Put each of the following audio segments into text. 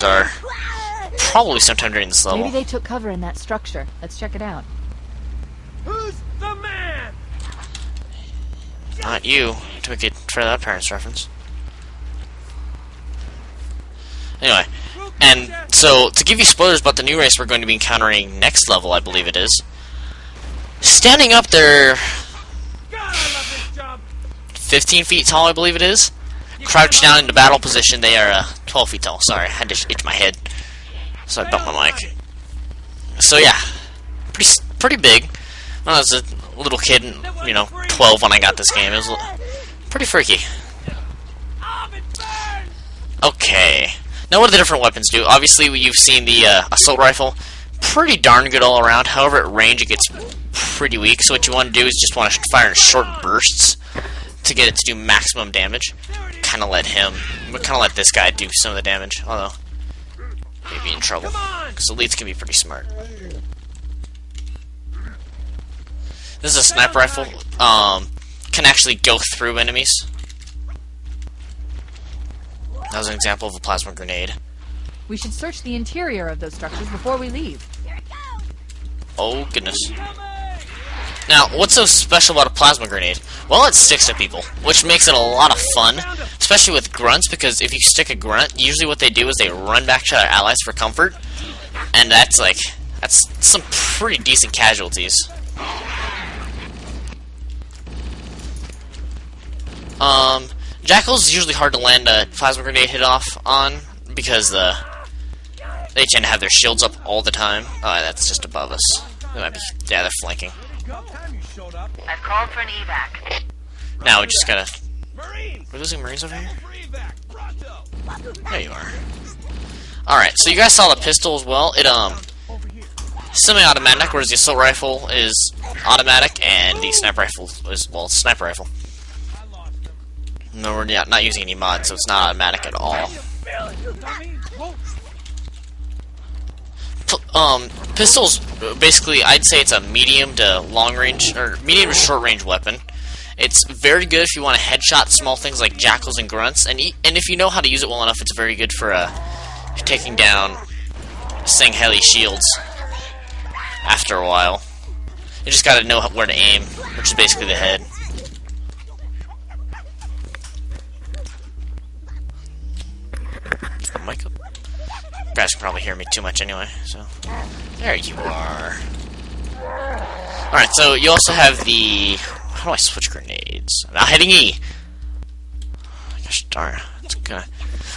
are probably sometime during this level. Maybe they took cover in that structure. Let's check it out. Who's the man? Not you, to make it for that parents reference. Anyway, and so to give you spoilers about the new race we're going to be encountering next level, I believe it is. Standing up there, God, I love this job. 15 feet tall, I believe it is. Crouched down into battle position, they are 12 feet tall. Sorry, I had to itch my head, so I bumped my mic. So yeah, pretty big. When I was a little kid, 12 when I got this game, it was pretty freaky. Okay, now what do the different weapons do? Obviously, you've seen the assault rifle, pretty darn good all around. However, at range it gets pretty weak. So what you want to do is just want to fire in short bursts to get it to do maximum damage. Kind of let this guy do some of the damage, although maybe in trouble because elites can be pretty smart. This is a sniper rifle. Can actually go through enemies. That was an example of a plasma grenade. We should search the interior of those structures before we leave. Oh goodness. Now, what's so special about a plasma grenade? Well, it sticks to people, which makes it a lot of fun, especially with grunts, because if you stick a grunt, usually what they do is they run back to their allies for comfort, and that's some pretty decent casualties. Jackals is usually hard to land a plasma grenade hit off on, because they tend to have their shields up all the time. Oh, that's just above us. They might be, yeah, they're flanking. I've called for an evac. Now we just gotta... We're losing Marines over here? There you are. Alright, so you guys saw the pistol as well. It, semi-automatic, whereas the assault rifle is automatic, and the sniper rifle is, well, sniper rifle. No, we're not using any mods, so it's not automatic at all. Pistols, basically, I'd say it's a medium to long range, or medium to short range weapon. It's very good if you want to headshot small things like jackals and grunts, and if you know how to use it well enough, it's very good for taking down Sangheili shields after a while. You just gotta know where to aim, which is basically the head. Mic up. You guys can probably hear me too much anyway, so there you are. Alright, so you also have the... How do I switch grenades? Now hitting E! Gosh darn. It's gonna...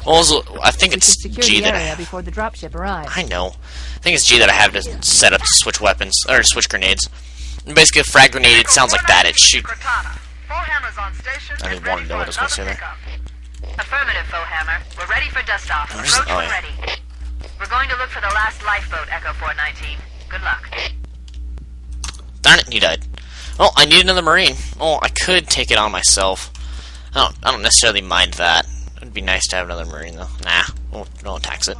Also, I think it's G that I have. Before the dropship arrives. I know. I think it's G that I have to set up to switch weapons, or switch grenades. And basically, a frag grenade, it sounds like that. It shoot... I didn't want to know what I was going to say there. Affirmative, Foehammer. We're ready for dust off. Approach when ready. We're going to look for the last lifeboat, Echo 419. Good luck. Darn it, you died. Oh, I need another Marine. Oh, I could take it on myself. I don't necessarily mind that. It'd be nice to have another Marine, though. Nah, don't tax it.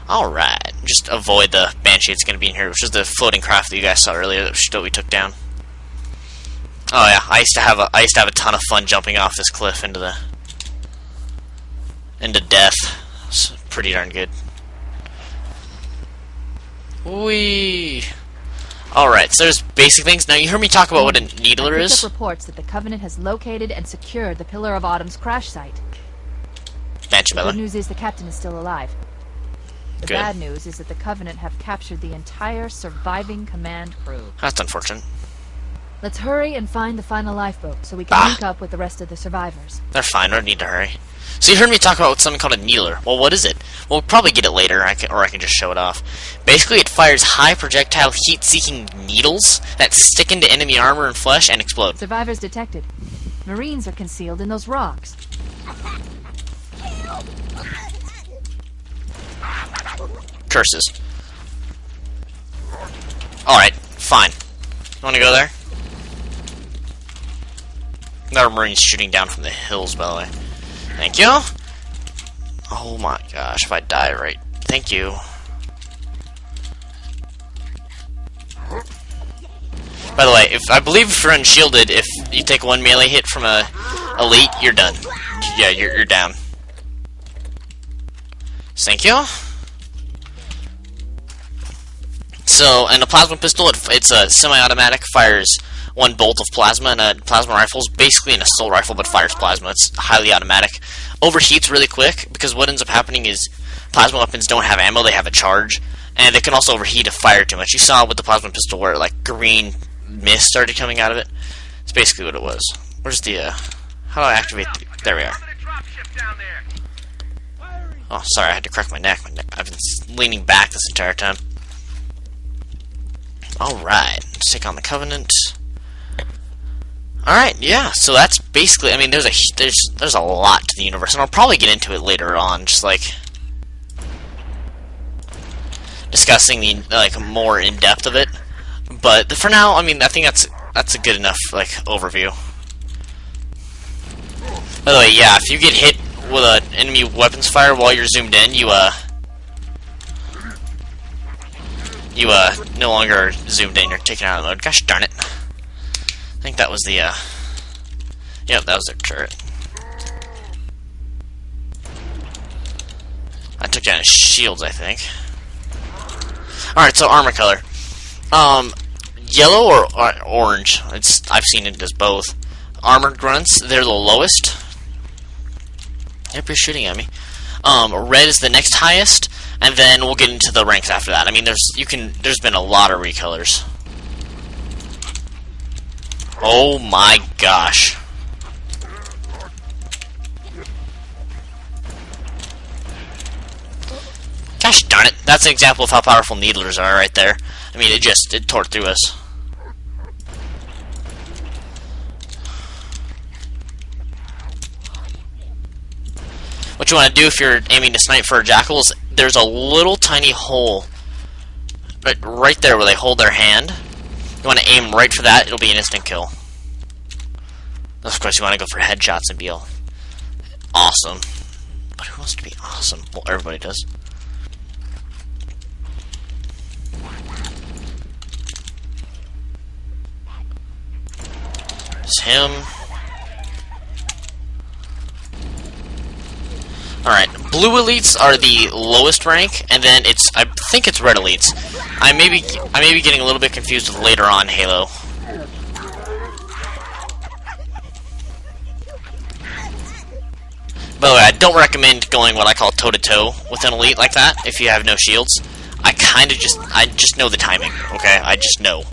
Alright, just avoid the Banshee that's going to be in here, which is the floating craft that you guys saw earlier that we took down. Oh yeah, I used to have a ton of fun jumping off this cliff into death. It's pretty darn good. Whee! Alright, so there's basic things. Now you heard me talk about what a needler is. I picked up reports that the Covenant has located and secured the Pillar of Autumn's crash site. The good news is the captain is still alive. The bad news is that the Covenant have captured the entire surviving command crew. That's unfortunate. Let's hurry and find the final lifeboat so we can link up with the rest of the survivors. They're fine, I don't need to hurry. So you heard me talk about something called a needler. Well, what is it? We'll probably get it later, or I can just show it off. Basically, it fires high projectile heat-seeking needles that stick into enemy armor and flesh and explode. Survivors detected. Marines are concealed in those rocks. Curses. Alright, fine. You wanna go there? There are Marines shooting down from the hills, by the way. Thank you. Oh my gosh, if I die right. Thank you. By the way, I believe if you're unshielded, if you take one melee hit from a elite, you're done. Yeah, you're down. Thank you. So, and a plasma pistol, it's a semi-automatic, fires 1 bolt of plasma, and a plasma rifle is basically an assault rifle but fires plasma. It's highly automatic. Overheats really quick, because what ends up happening is plasma weapons don't have ammo, they have a charge, and they can also overheat if fired too much. You saw with the plasma pistol where like green mist started coming out of it. It's basically what it was. Where's the, how do I activate there we are. Oh, sorry, I had to crack my neck. I've been leaning back this entire time. Alright, let's take on the Covenant. Alright, yeah, so that's basically, I mean, there's a lot to the universe, and I'll probably get into it later on, just like discussing the like more in depth of it. But for now, I mean, I think that's a good enough like overview. By the way, yeah, if you get hit with an enemy weapons fire while you're zoomed in, you no longer are zoomed in, you're taken out of mode. Gosh darn it. I think that was the, yep, that was their turret. I took down his shields, I think. Alright, so armor color. Yellow or orange? I've seen it as both. Armored grunts, they're the lowest. Yep, you're shooting at me. Red is the next highest, and then we'll get into the ranks after that. I mean, there's been a lot of recolors. Oh my gosh. Gosh darn it. That's an example of how powerful needlers are right there. I mean, it tore through us. What you want to do if you're aiming to snipe for a jackal is there's a little tiny hole right there where they hold their hand. You want to aim right for that, it'll be an instant kill. Of course, you want to go for headshots and be all awesome. But who wants to be awesome? Well, everybody does. It's him. Alright, blue elites are the lowest rank, and then I think it's red elites. I may be getting a little bit confused with later on Halo. By the way, I don't recommend going what I call toe-to-toe with an elite like that if you have no shields. I just know the timing, okay? I just know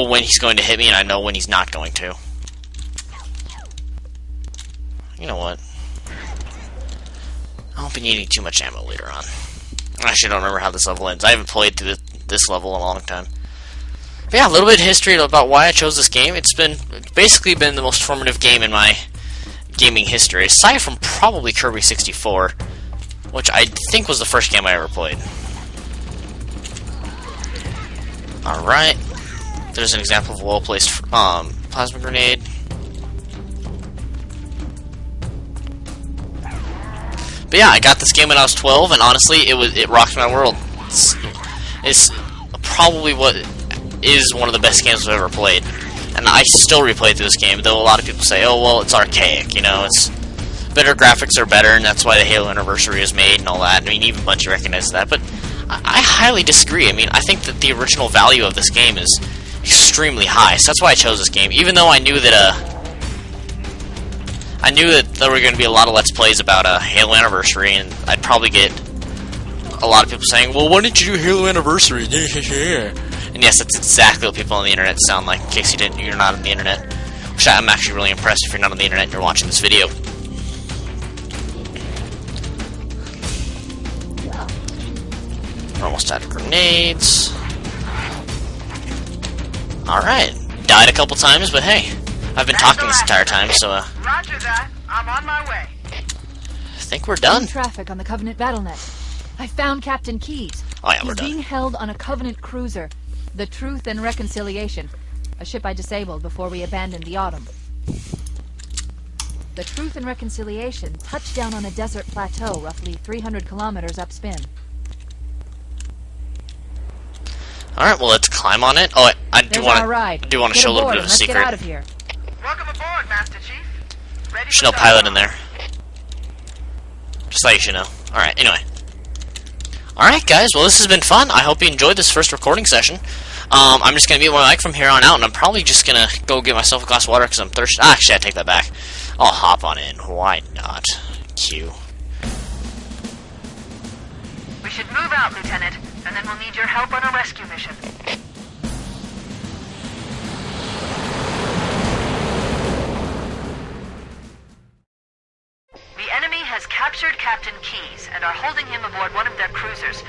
when he's going to hit me, and I know when he's not going to. You know what? I won't be needing too much ammo later on. I actually don't remember how this level ends. I haven't played through this level in a long time. But yeah, a little bit of history about why I chose this game. It's basically been the most formative game in my gaming history, aside from probably Kirby 64, which I think was the first game I ever played. Alright. There's an example of a well-placed plasma grenade. But yeah, I got this game when I was 12, and honestly, it rocked my world. It's probably what is one of the best games I've ever played. And I still replay through this game, though a lot of people say, oh, well, it's archaic, you know, it's better graphics are better, and that's why the Halo Anniversary is made and all that. I mean, even Bungie recognizes that, but I highly disagree. I mean, I think that the original value of this game is extremely high, so that's why I chose this game, even though I knew that, there were going to be a lot of Let's Plays about Halo Anniversary, and I'd probably get a lot of people saying, well, why didn't you do Halo Anniversary? And yes, that's exactly what people on the internet sound like, in case you're not on the internet. Which I'm actually really impressed if you're not on the internet and you're watching this video. We're almost out of grenades. Alright. Died a couple times, but hey, I've been talking this entire time, so Roger that. I'm on my way. I think we're done. Traffic on the Covenant BattleNet. I found Captain Keyes. Oh yeah, we're done. He's being held on a Covenant cruiser, the Truth and Reconciliation, a ship I disabled before we abandoned the Autumn. The Truth and Reconciliation touched down on a desert plateau roughly 300 kilometers upspin. Alright, well, let's climb on it. Oh, I do want to show a little bit of a secret. Get out of here. Welcome aboard, Master Chief. Ready There's no pilot in there. Just like you should know. Alright, anyway. Alright, guys, well, this has been fun. I hope you enjoyed this first recording session. I'm just going to mute my mic from here on out, and I'm probably just going to go get myself a glass of water because I'm thirsty. Actually, I take that back. I'll hop on in. Why not? Q. We should move out, Lieutenant, and then we'll need your help on a rescue mission. The enemy has captured Captain Keyes and are holding him aboard one of their cruisers.